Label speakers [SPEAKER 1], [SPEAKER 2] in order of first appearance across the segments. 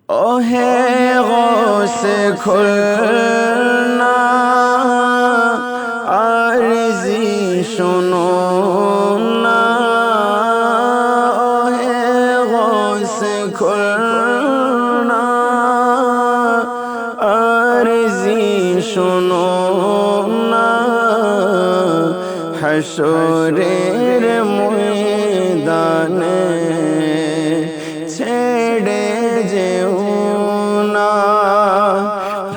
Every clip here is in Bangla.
[SPEAKER 1] ওহে গৌসে খুলনা আরজি শোনো না, ওহে গৌসে খুলনা আরজি শোনো না, হাসরের ময়দানে ছেড়ে যেও না,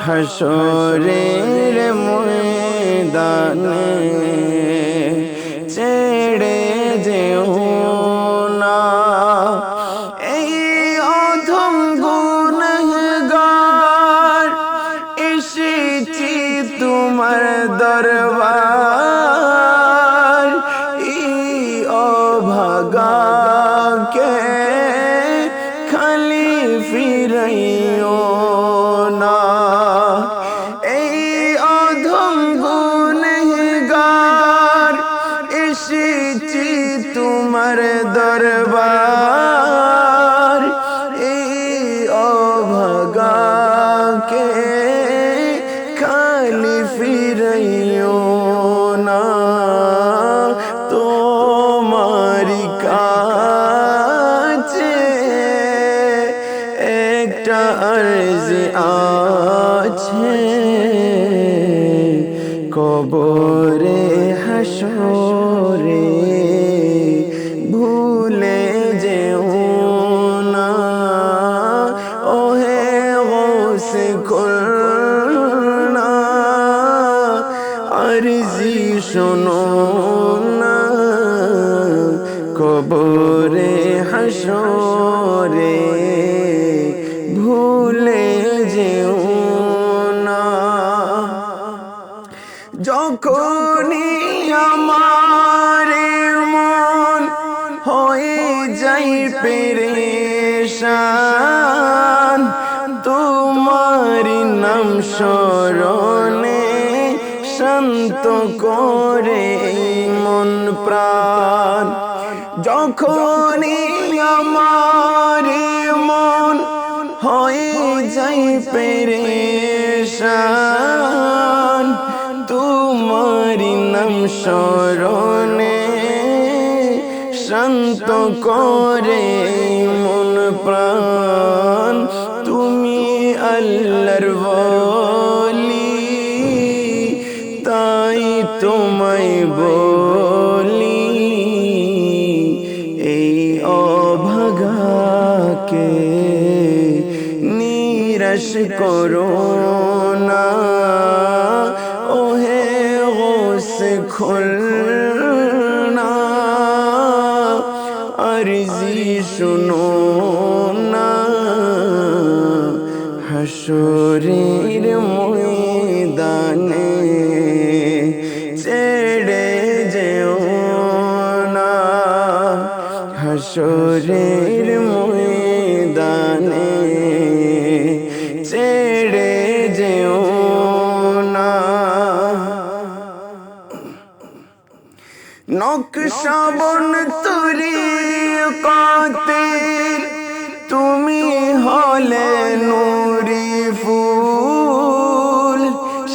[SPEAKER 1] হাসরের ময়দানে ছেড়ে যেও না। এই অধম গুনহগার এসেছি তোমার দরবার, এই অভাগাকে খালি ফিরাইও না। এই অধম গুনহগার এসেছি তোমার দরবার, এই অভাগাকে খালি ফিরাইও না। তোমারি কাছে একটা আরজি আছে, কবরে হাসরে ভুলে যেও না, ওহে গৌসে খুলনা আরজি শোনো না, কবরে হাসরে ভুলে যেও না। যখনই আমার মন হয়ে যাই পেরেশান, তোমার নাম স্মরণে শান্ত করে মন প্রাণ। যখনই আমার মন হয়ে যাই পেরেশান, তোমার নাম স্মরণে শান্ত করে মন প্রাণ। তুমি আল্লাহর ওলি, তাই তোমায় বলি, এই অভাগাকে নিরাশ করো না, ওহে গৌসে খুলনা আরজি শোনো না, হাসরের ময়দানে ছেড়ে যেও না, হাসরের ময়দানে ছেড়ে যেও না। নকশবন তরিকতের তুমি হলে নূরি ফুল,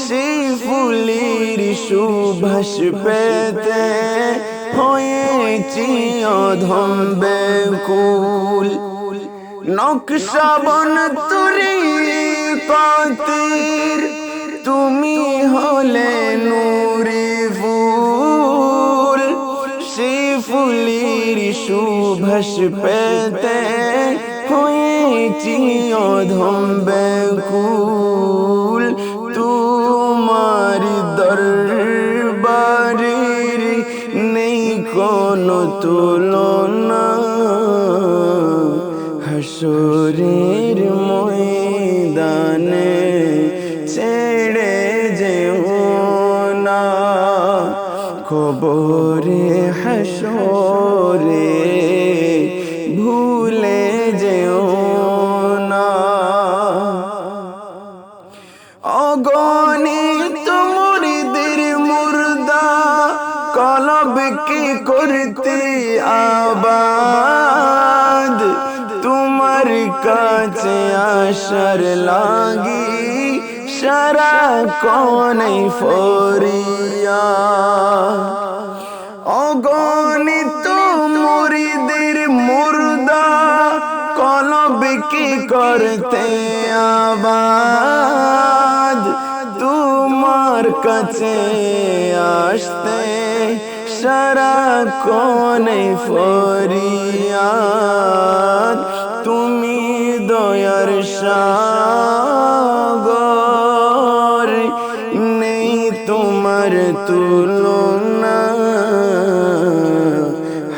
[SPEAKER 1] সেই ফুলের সুবাস পেতে হয়েছি অধম ব্যাকুল। নকশবন তরিকতের তুমি হলে নূরি ফুল, সেই ফুলের সুবাস পেতে হয়েছি অধম ব্যাকুল। তোমার দরবারের নেই কোনো তুলনা, হাসরের ময়দানে ছেড়ে যেও না, কবরে হাসরে ভুলে যেও না। অগণিত মুরিদের মুর্দা কলবকে করতে আবাদ, তোমার কাছে আসার লাগি সারাক্ষণ ফরিয়া অগণিত মুরিদের মুর্দা কলব কি করতে আবাদ তোমার কাছে আসতে সারাক্ষণ ফরিয়াদ তুমি দয়ার সাগর নেই তোমার তুলনা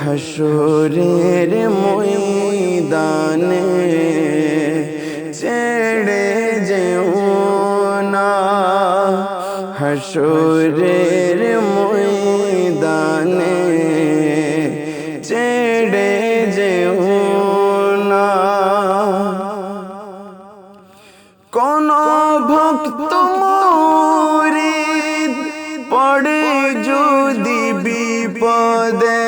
[SPEAKER 1] হাসরের ময়দানে ছেড়ে যেও না হাসরের ময়দানে ছেড়ে যেও না কোন ভক্ত মুরিদ পড়ে যদি বিপদে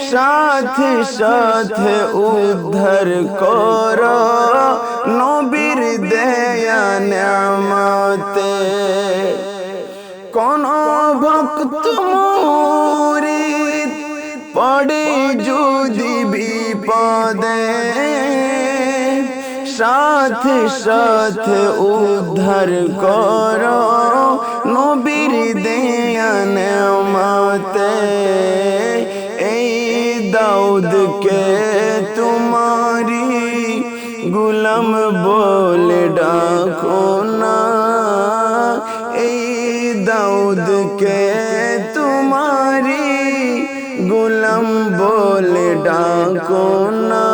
[SPEAKER 1] সাথে সাথে উদ্ধার কর নবীর দেয়া নেয়ামতে কোন ভক্ত মুরিদ পড়ে যদি বিপদে সাথে সাথে উদ্ধার কর নবীর দেয়া নেয়ামতে এই দাউদকে তোমারি গুলাম বলে ডাকো না এই দাউদকে তোমারি গুলাম বলে ডাকো না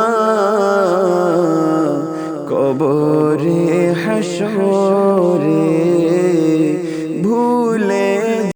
[SPEAKER 1] কবরে হাসরে